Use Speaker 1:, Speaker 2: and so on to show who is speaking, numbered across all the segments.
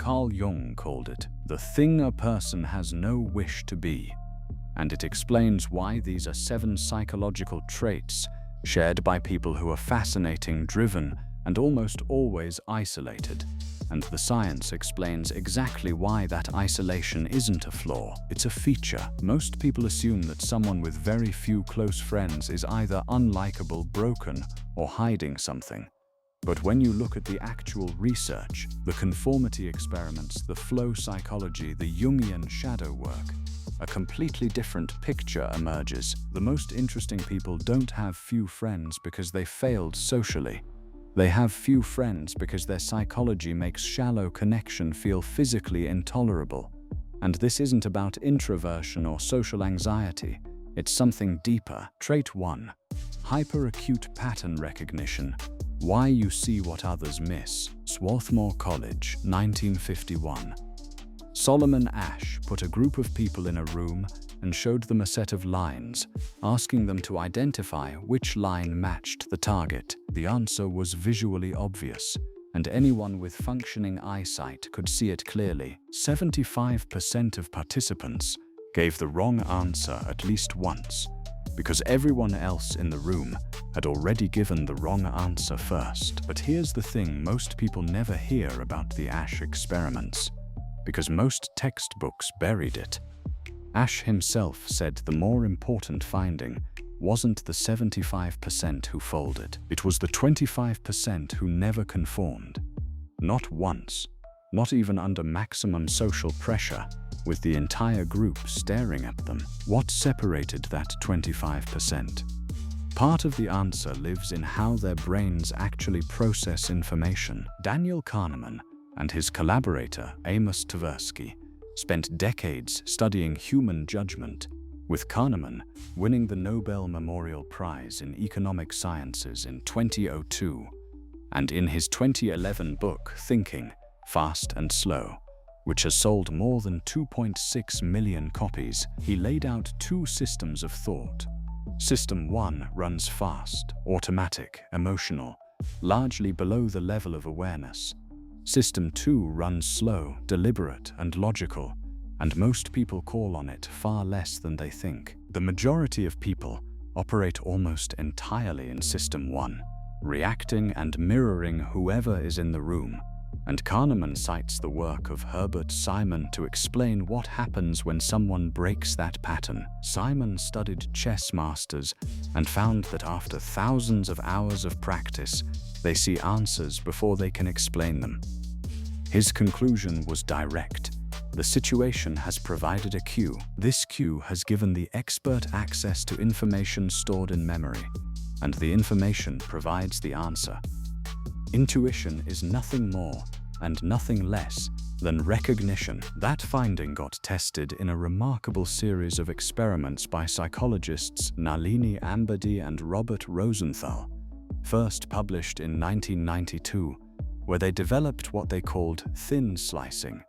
Speaker 1: Carl Jung called it the thing a person has no wish to be, and it explains why these are 7 psychological traits shared by people who are fascinating, driven, and almost always isolated. And the science explains exactly why that isolation isn't a flaw, it's a feature. Most people assume that someone with very few close friends is either unlikable, broken, or hiding something. But when you look at the actual research, the conformity experiments, the flow psychology, the Jungian shadow work, a completely different picture emerges. The most interesting people don't have few friends because they failed socially. They have few friends because their psychology makes shallow connection feel physically intolerable. And this isn't about introversion or social anxiety. It's something deeper. Trait 1. Hyperacute pattern recognition. Why you see what others miss. Swarthmore College, 1951. Solomon Asch put a group of people in a room and showed them a set of lines, asking them to identify which line matched the target. The answer was visually obvious, and anyone with functioning eyesight could see it clearly. 75% of participants gave the wrong answer at least once, because everyone else in the room had already given the wrong answer first. But here's the thing most people never hear about the Asch experiments, because most textbooks buried it. Asch himself said the more important finding wasn't the 75% who folded, it was the 25% who never conformed. Not once, not even under maximum social pressure, with the entire group staring at them. What separated that 25%? Part of the answer lives in how their brains actually process information. Daniel Kahneman and his collaborator Amos Tversky spent decades studying human judgment, with Kahneman winning the Nobel Memorial Prize in Economic Sciences in 2002, and in his 2011 book Thinking, Fast and Slow, which has sold more than 2.6 million copies, he laid out 2 systems of thought. System 1 runs fast, automatic, emotional, largely below the level of awareness. System 2 runs slow, deliberate, and logical, and most people call on it far less than they think. The majority of people operate almost entirely in System 1, reacting and mirroring whoever is in the room. And Kahneman cites the work of Herbert Simon to explain what happens when someone breaks that pattern. Simon studied chess masters and found that after thousands of hours of practice, they see answers before they can explain them. His conclusion was direct. The situation has provided a cue. This cue has given the expert access to information stored in memory, and the information provides the answer. Intuition is nothing more and nothing less than recognition. That finding got tested in a remarkable series of experiments by psychologists Nalini Ambady and Robert Rosenthal, first published in 1992, where they developed what they called thin slicing,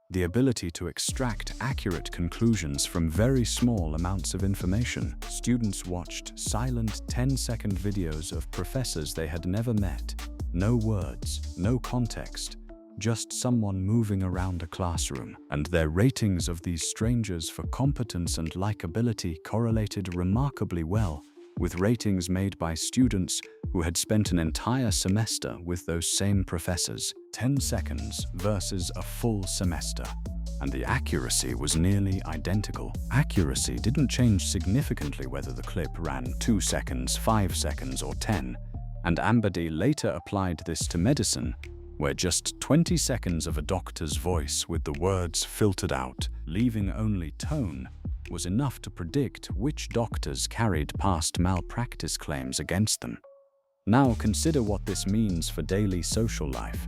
Speaker 1: the ability to extract accurate conclusions from very small amounts of information. Students watched silent 10-second videos of professors they had never met. No words, no context, just someone moving around a classroom. And their ratings of these strangers for competence and likability correlated remarkably well with ratings made by students who had spent an entire semester with those same professors. 10 seconds versus a full semester. And the accuracy was nearly identical. Accuracy didn't change significantly whether the clip ran 2 seconds, 5 seconds, or 10. And Ambady later applied this to medicine, where just 20 seconds of a doctor's voice with the words filtered out, leaving only tone, was enough to predict which doctors carried past malpractice claims against them. Now consider what this means for daily social life.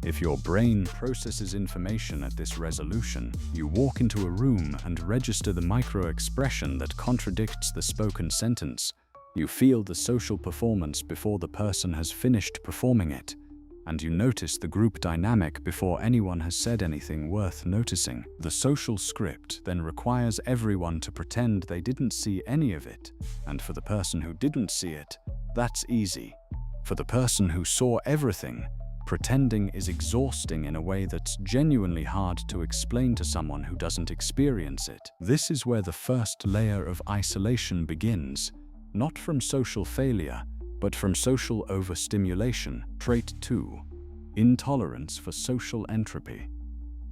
Speaker 1: If your brain processes information at this resolution, you walk into a room and register the micro-expression that contradicts the spoken sentence. You feel the social performance before the person has finished performing it, and you notice the group dynamic before anyone has said anything worth noticing. The social script then requires everyone to pretend they didn't see any of it, and for the person who didn't see it, that's easy. For the person who saw everything, Pretending is exhausting in a way that's genuinely hard to explain to someone who doesn't experience it. This is where the first layer of isolation begins, not from social failure, but from social overstimulation. Trait 2. Intolerance for social entropy.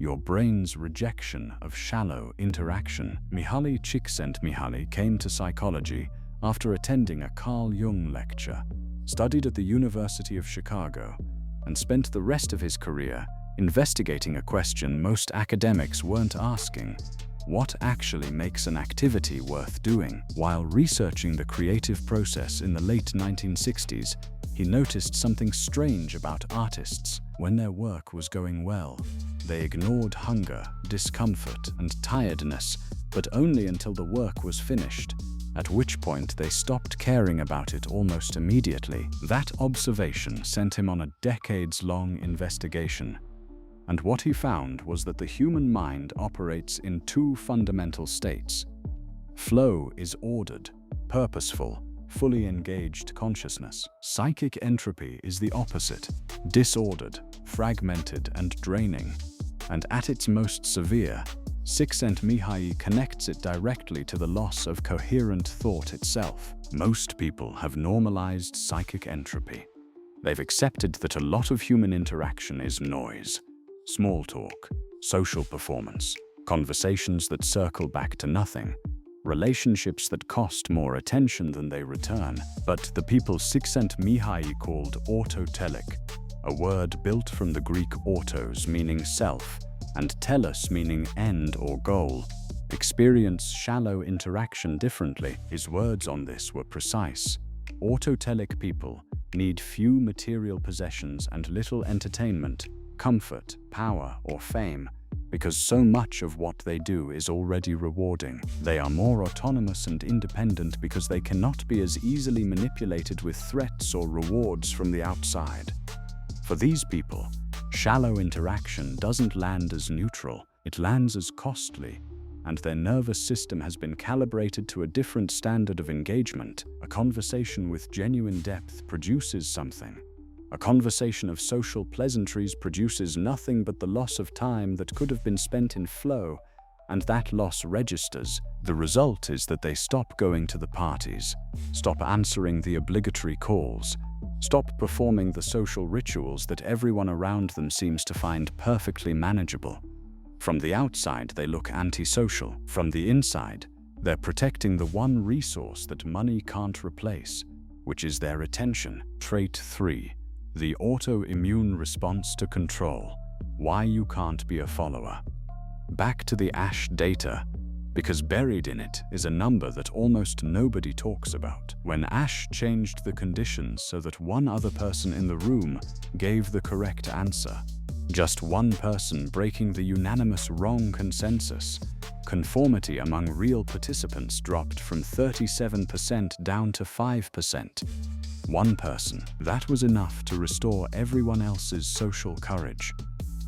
Speaker 1: Your brain's rejection of shallow interaction. Mihaly Csikszentmihalyi came to psychology after attending a Carl Jung lecture, studied at the University of Chicago, and spent the rest of his career investigating a question most academics weren't asking: what actually makes an activity worth doing? While researching the creative process in the late 1960s, he noticed something strange about artists. When their work was going well, they ignored hunger, discomfort, and tiredness, but only until the work was finished, at which point they stopped caring about it almost immediately. That observation sent him on a decades-long investigation. And what he found was that the human mind operates in two fundamental states. Flow is ordered, purposeful, fully engaged consciousness. Psychic entropy is the opposite, disordered, fragmented, and draining. And at its most severe, Csikszentmihalyi connects it directly to the loss of coherent thought itself. Most people have normalized psychic entropy. They've accepted that a lot of human interaction is noise, small talk, social performance, conversations that circle back to nothing, relationships that cost more attention than they return. But the people Csikszentmihalyi called Autotellic, a word built from the Greek autos meaning self, and telos meaning end or goal, experience shallow interaction differently. His words on this were precise. Autotellic people need few material possessions and little entertainment, comfort, power, or fame, because so much of what they do is already rewarding. They are more autonomous and independent because they cannot be as easily manipulated with threats or rewards from the outside. For these people, shallow interaction doesn't land as neutral, it lands as costly, and their nervous system has been calibrated to a different standard of engagement. A conversation with genuine depth produces something. A conversation of social pleasantries produces nothing but the loss of time that could have been spent in flow, and that loss registers. The result is that they stop going to the parties, stop answering the obligatory calls, stop performing the social rituals that everyone around them seems to find perfectly manageable. From the outside, they look antisocial. From the inside, they're protecting the one resource that money can't replace, which is their attention. Trait 3. The autoimmune response to control. Why you can't be a follower. Back to the ASH data, because buried in it is a number that almost nobody talks about. When ASH changed the conditions so that one other person in the room gave the correct answer, just one person breaking the unanimous wrong consensus, conformity among real participants dropped from 37% down to 5%. One person. That was enough to restore everyone else's social courage.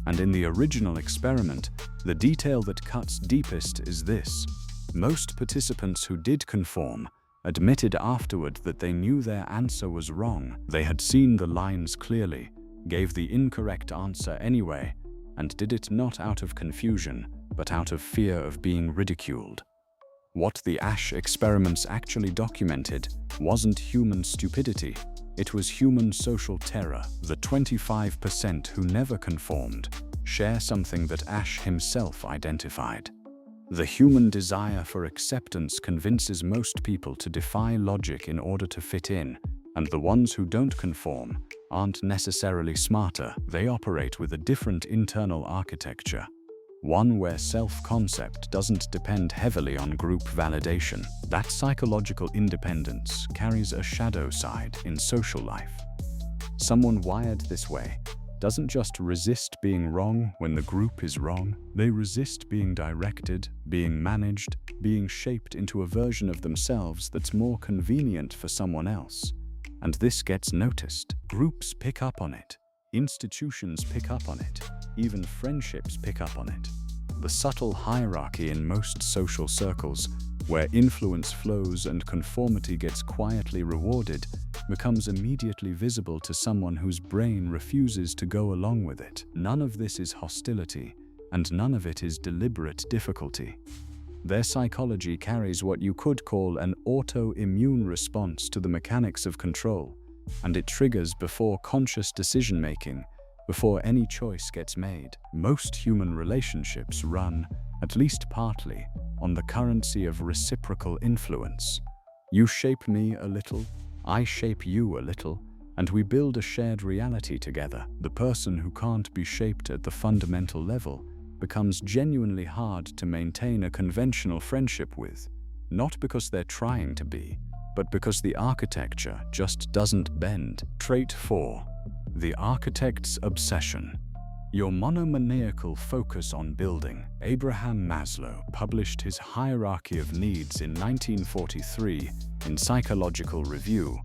Speaker 1: And in the original experiment, the detail that cuts deepest is this: most participants who did conform admitted afterward that they knew their answer was wrong. They had seen the lines clearly, gave the incorrect answer anyway, and did it not out of confusion, but out of fear of being ridiculed. What the ASH experiments actually documented wasn't human stupidity, it was human social terror. The 25% who never conformed share something that ASH himself identified. The human desire for acceptance convinces most people to defy logic in order to fit in, and the ones who don't conform aren't necessarily smarter. They operate with a different internal architecture, one where self-concept doesn't depend heavily on group validation. That psychological independence carries a shadow side in social life. Someone wired this way doesn't just resist being wrong when the group is wrong, they resist being directed, being managed, being shaped into a version of themselves that's more convenient for someone else. And this gets noticed. Groups pick up on it. Institutions pick up on it. Even friendships pick up on it. The subtle hierarchy in most social circles, where influence flows and conformity gets quietly rewarded, becomes immediately visible to someone whose brain refuses to go along with it. None of this is hostility, and none of it is deliberate difficulty. Their psychology carries what you could call an autoimmune response to the mechanics of control, and it triggers before conscious decision-making, before any choice gets made. Most human relationships run, at least partly, on the currency of reciprocal influence. You shape me a little, I shape you a little, and we build a shared reality together. The person who can't be shaped at the fundamental level becomes genuinely hard to maintain a conventional friendship with, not because they're trying to be, but because the architecture just doesn't bend. Trait 4. The architect's obsession. Your monomaniacal focus on building. Abraham Maslow published his Hierarchy of Needs in 1943 in Psychological Review,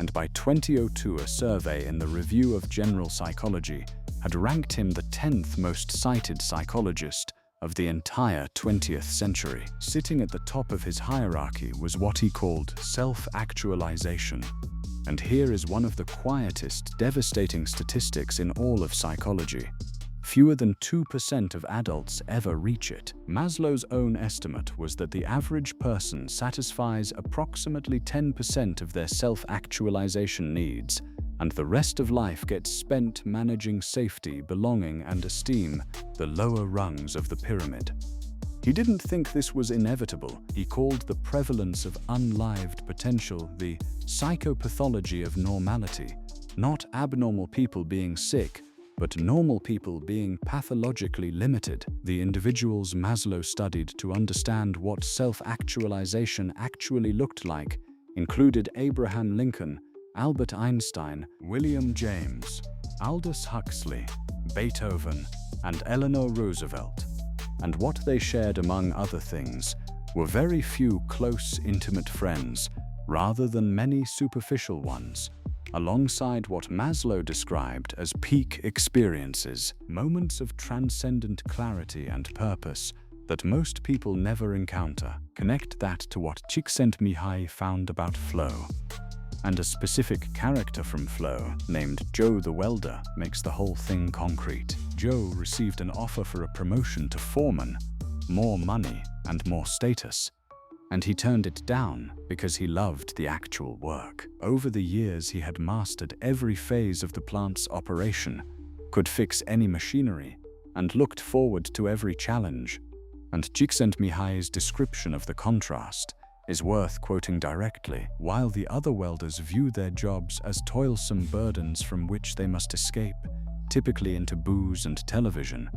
Speaker 1: and by 2002 a survey in the Review of General Psychology had ranked him the 10th most cited psychologist of the entire 20th century. Sitting at the top of his hierarchy was what he called self-actualization. And here is one of the quietest, devastating statistics in all of psychology. Fewer than 2% of adults ever reach it. Maslow's own estimate was that the average person satisfies approximately 10% of their self-actualization needs, and the rest of life gets spent managing safety, belonging, and esteem, the lower rungs of the pyramid. He didn't think this was inevitable. He called the prevalence of unlived potential the psychopathology of normality, not abnormal people being sick, but normal people being pathologically limited. The individuals Maslow studied to understand what self-actualization actually looked like included Abraham Lincoln, Albert Einstein, William James, Aldous Huxley, Beethoven, and Eleanor Roosevelt. And what they shared, among other things, were very few close, intimate friends, rather than many superficial ones, alongside what Maslow described as peak experiences, moments of transcendent clarity and purpose that most people never encounter. Connect that to what Csikszentmihalyi found about flow. And a specific character from Flaw, named Joe the Welder, makes the whole thing concrete. Joe received an offer for a promotion to foreman, more money, and more status, and he turned it down because he loved the actual work. Over the years, he had mastered every phase of the plant's operation, could fix any machinery, and looked forward to every challenge. And Csikszentmihalyi's description of the contrast is worth quoting directly. While the other welders view their jobs as toilsome burdens from which they must escape, typically into booze and television,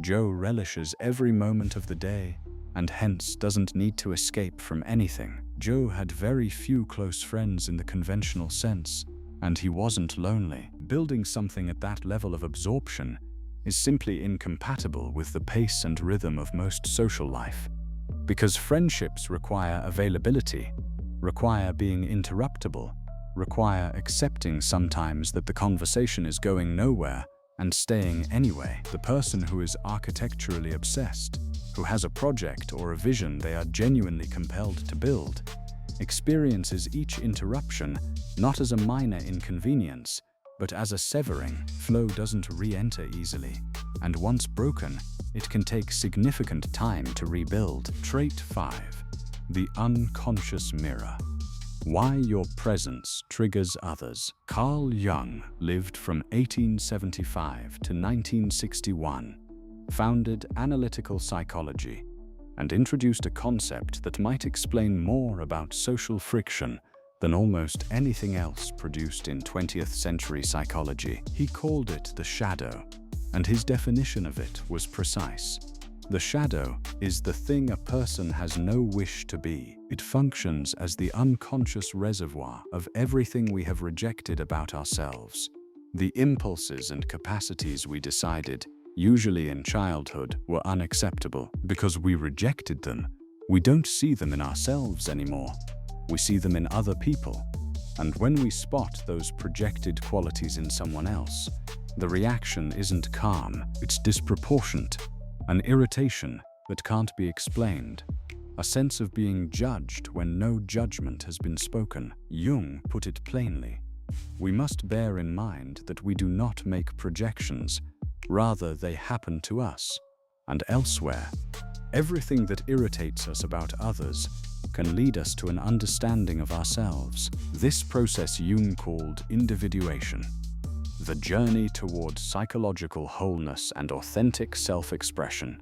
Speaker 1: Joe relishes every moment of the day and hence doesn't need to escape from anything. Joe had very few close friends in the conventional sense, and he wasn't lonely. Building something at that level of absorption is simply incompatible with the pace and rhythm of most social life. Because friendships require availability, require being interruptible, require accepting sometimes that the conversation is going nowhere and staying anyway. The person who is architecturally obsessed, who has a project or a vision they are genuinely compelled to build, experiences each interruption not as a minor inconvenience, but as a severing. Flow doesn't re-enter easily, and once broken, it can take significant time to rebuild. Trait 5. The unconscious mirror. Why your presence triggers others. Carl Jung lived from 1875 to 1961, founded analytical psychology, and introduced a concept that might explain more about social friction than almost anything else produced in 20th century psychology. He called it the shadow, and his definition of it was precise. The shadow is the thing a person has no wish to be. It functions as the unconscious reservoir of everything we have rejected about ourselves. The impulses and capacities we decided, usually in childhood, were unacceptable. Because we rejected them, we don't see them in ourselves anymore. We see them in other people. And when we spot those projected qualities in someone else, the reaction isn't calm, it's disproportionate. An irritation that can't be explained. A sense of being judged when no judgment has been spoken. Jung put it plainly. We must bear in mind that we do not make projections, rather they happen to us and elsewhere. Everything that irritates us about others can lead us to an understanding of ourselves. This process Jung called individuation, the journey toward psychological wholeness and authentic self-expression.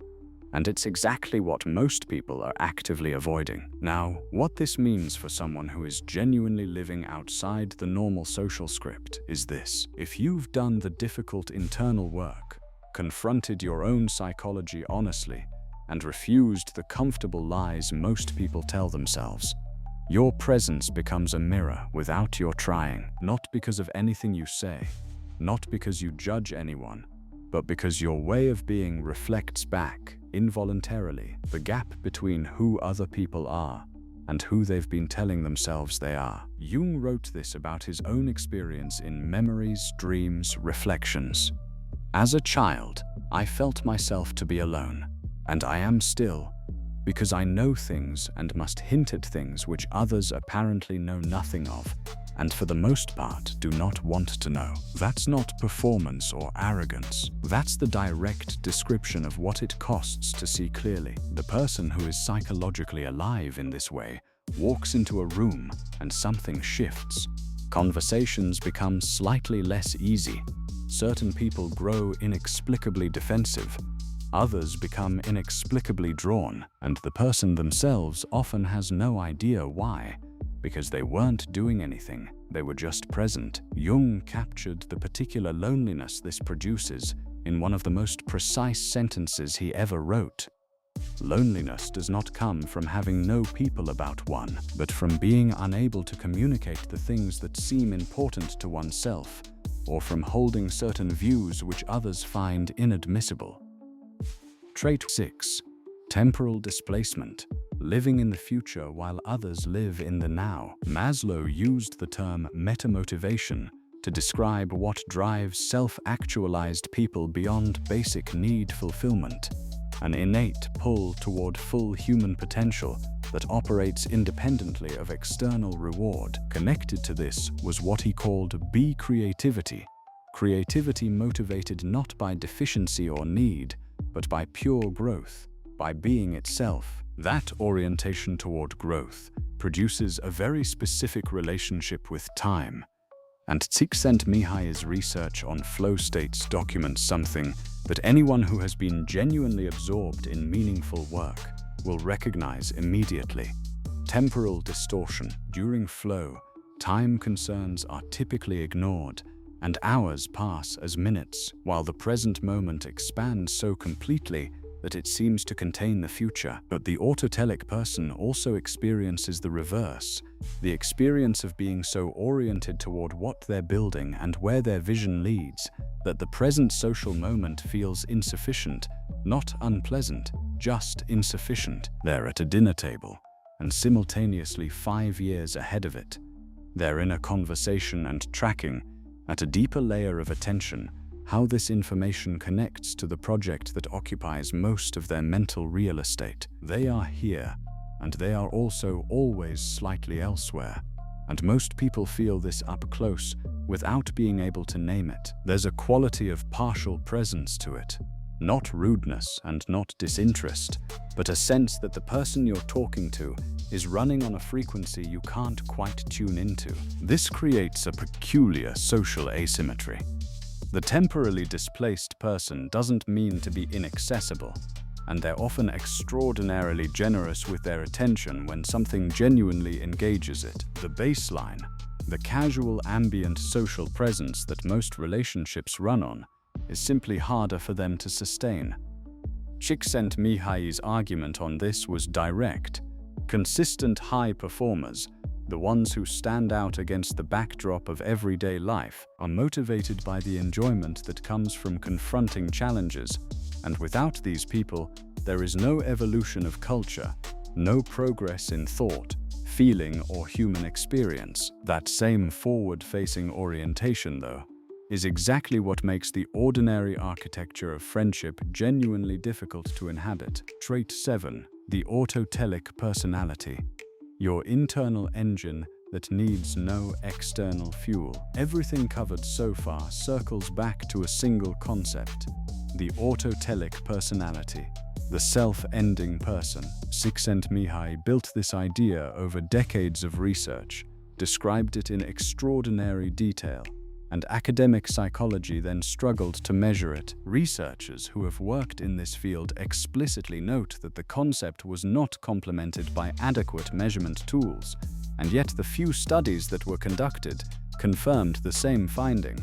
Speaker 1: And it's exactly what most people are actively avoiding. Now, what this means for someone who is genuinely living outside the normal social script is this: if you've done the difficult internal work, confronted your own psychology honestly, and refused the comfortable lies most people tell themselves, your presence becomes a mirror without your trying, not because of anything you say, not because you judge anyone, but because your way of being reflects back, involuntarily, the gap between who other people are and who they've been telling themselves they are. Jung wrote this about his own experience in Memories, Dreams, Reflections. As a child, I felt myself to be alone, and I am still, because I know things and must hint at things which others apparently know nothing of, and for the most part do not want to know. That's not performance or arrogance. That's the direct description of what it costs to see clearly. The person who is psychologically alive in this way walks into a room and something shifts. Conversations become slightly less easy. Certain people grow inexplicably defensive. Others become inexplicably drawn, and the person themselves often has no idea why, because they weren't doing anything, they were just present. Jung captured the particular loneliness this produces in one of the most precise sentences he ever wrote. Loneliness does not come from having no people about one, but from being unable to communicate the things that seem important to oneself, or from holding certain views which others find inadmissible. Trait 6. Temporal displacement. Living in the future while others live in the now. Maslow used the term metamotivation to describe what drives self-actualized people beyond basic need fulfillment, an innate pull toward full human potential that operates independently of external reward. Connected to this was what he called creativity. Creativity motivated not by deficiency or need, but by pure growth, by being itself. That orientation toward growth produces a very specific relationship with time. And Csikszentmihalyi's research on flow states documents something that anyone who has been genuinely absorbed in meaningful work will recognize immediately. Temporal distortion. During flow, time concerns are typically ignored, and hours pass as minutes, while the present moment expands so completely that it seems to contain the future. But the Autotellic person also experiences the reverse, the experience of being so oriented toward what they're building and where their vision leads, that the present social moment feels insufficient, not unpleasant, just insufficient. They're at a dinner table, and simultaneously 5 years ahead of it. They're in a conversation and tracking, at a deeper layer of attention, how this information connects to the project that occupies most of their mental real estate. They are here, and they are also always slightly elsewhere, and most people feel this up close without being able to name it. There's a quality of partial presence to it, not rudeness and not disinterest, but a sense that the person you're talking to is running on a frequency you can't quite tune into. This creates a peculiar social asymmetry. The temporally displaced person doesn't mean to be inaccessible, and they're often extraordinarily generous with their attention when something genuinely engages it. The baseline, the casual ambient social presence that most relationships run on, is simply harder for them to sustain. Csikszentmihalyi's argument on this was direct. Consistent high performers, the ones who stand out against the backdrop of everyday life, are motivated by the enjoyment that comes from confronting challenges, and without these people, there is no evolution of culture, no progress in thought, feeling, or human experience. That same forward-facing orientation, though, is exactly what makes the ordinary architecture of friendship genuinely difficult to inhabit. Trait 7. The Autotellic personality. Your internal engine that needs no external fuel. Everything covered so far circles back to a single concept: the autotellic personality, the self-ending person. Csikszentmihalyi built this idea over decades of research, described it in extraordinary detail, and academic psychology then struggled to measure it. Researchers who have worked in this field explicitly note that the concept was not complemented by adequate measurement tools, and yet the few studies that were conducted confirmed the same finding.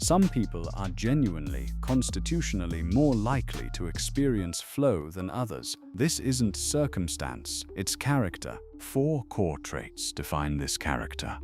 Speaker 1: Some people are genuinely, constitutionally more likely to experience flow than others. This isn't circumstance, it's character. 4 core traits define this character: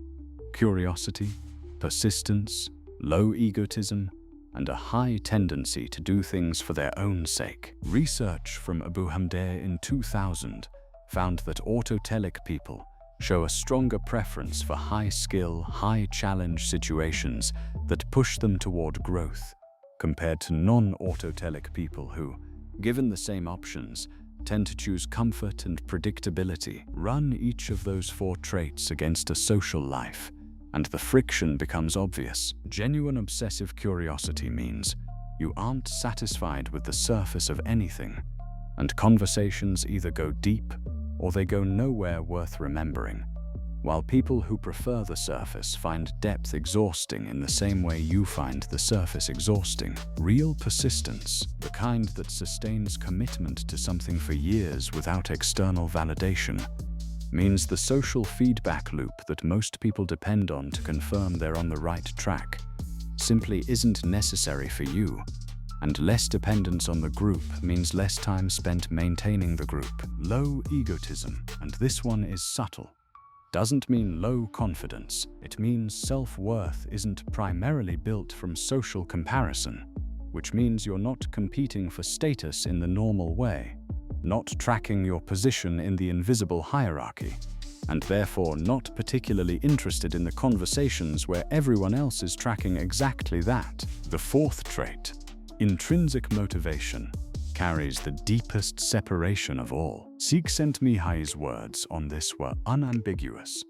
Speaker 1: curiosity, persistence, low egotism, and a high tendency to do things for their own sake. Research from Abu Hamdeh in 2000 found that autotellic people show a stronger preference for high-skill, high-challenge situations that push them toward growth, compared to non-autotellic people who, given the same options, tend to choose comfort and predictability. Run each of those 4 traits against a social life, and the friction becomes obvious. Genuine obsessive curiosity means you aren't satisfied with the surface of anything, and conversations either go deep or they go nowhere worth remembering, while people who prefer the surface find depth exhausting in the same way you find the surface exhausting. Real persistence, the kind that sustains commitment to something for years without external validation, means the social feedback loop that most people depend on to confirm they're on the right track simply isn't necessary for you. And less dependence on the group means less time spent maintaining the group. Low egotism, and this one is subtle, doesn't mean low confidence. It means self-worth isn't primarily built from social comparison, which means you're not competing for status in the normal way, not tracking your position in the invisible hierarchy, and therefore not particularly interested in the conversations where everyone else is tracking exactly that. The 4th trait, intrinsic motivation, carries the deepest separation of all. Csikszentmihalyi's words on this were unambiguous.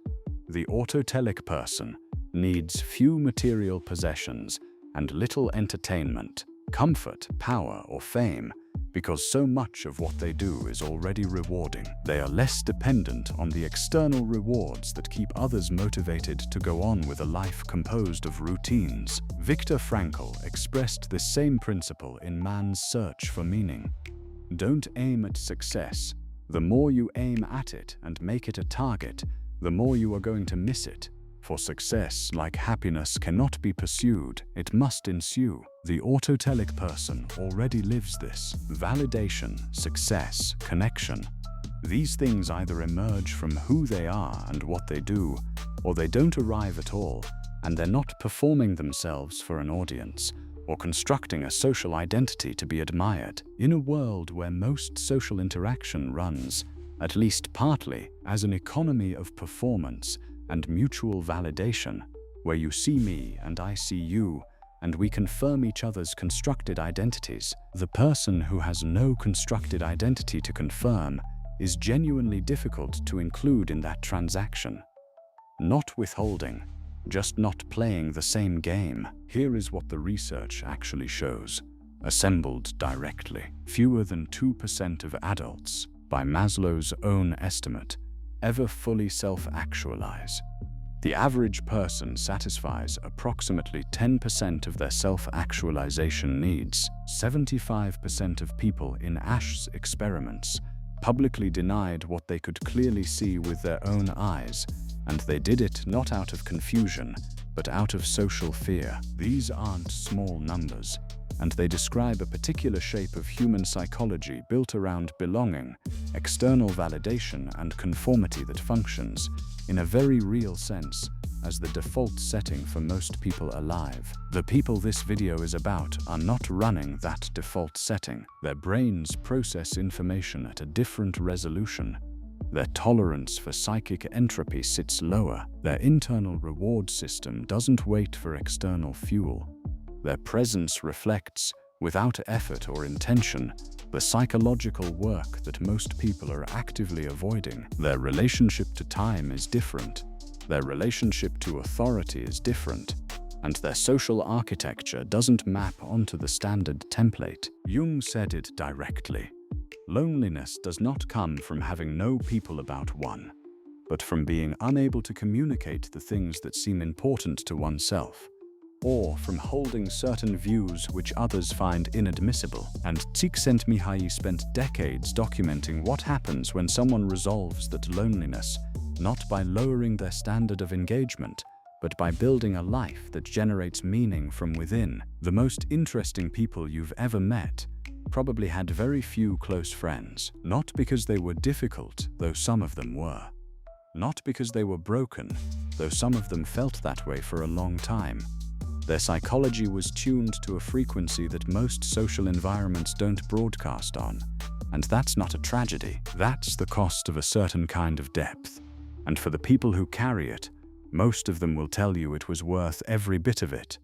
Speaker 1: The autotellic person needs few material possessions and little entertainment, comfort, power, or fame, because so much of what they do is already rewarding. They are less dependent on the external rewards that keep others motivated to go on with a life composed of routines. Viktor Frankl expressed this same principle in Man's Search for Meaning. Don't aim at success. The more you aim at it and make it a target, the more you are going to miss it. For success, like happiness, cannot be pursued, it must ensue. The autotellic person already lives this. Validation, success, connection. These things either emerge from who they are and what they do, or they don't arrive at all, and they're not performing themselves for an audience, or constructing a social identity to be admired. In a world where most social interaction runs, at least partly, as an economy of performance and mutual validation, where you see me and I see you, and we confirm each other's constructed identities, the person who has no constructed identity to confirm is genuinely difficult to include in that transaction. Not withholding, just not playing the same game. Here is what the research actually shows, assembled directly. Fewer than 2% of adults, by Maslow's own estimate, ever fully self-actualize. The average person satisfies approximately 10% of their self-actualization needs. 75% of people in Ash's experiments publicly denied what they could clearly see with their own eyes, and they did it not out of confusion, but out of social fear. These aren't small numbers, and they describe a particular shape of human psychology built around belonging, external validation, and conformity that functions, in a very real sense, as the default setting for most people alive. The people this video is about are not running that default setting. Their brains process information at a different resolution. Their tolerance for psychic entropy sits lower. Their internal reward system doesn't wait for external fuel. Their presence reflects, without effort or intention, the psychological work that most people are actively avoiding. Their relationship to time is different. Their relationship to authority is different, and their social architecture doesn't map onto the standard template. Jung said it directly. Loneliness does not come from having no people about one, but from being unable to communicate the things that seem important to oneself, or from holding certain views which others find inadmissible. And Csikszentmihalyi spent decades documenting what happens when someone resolves that loneliness, not by lowering their standard of engagement, but by building a life that generates meaning from within. The most interesting people you've ever met probably had very few close friends, not because they were difficult, though some of them were. Not because they were broken, though some of them felt that way for a long time. Their psychology was tuned to a frequency that most social environments don't broadcast on. And that's not a tragedy. That's the cost of a certain kind of depth. And for the people who carry it, most of them will tell you it was worth every bit of it.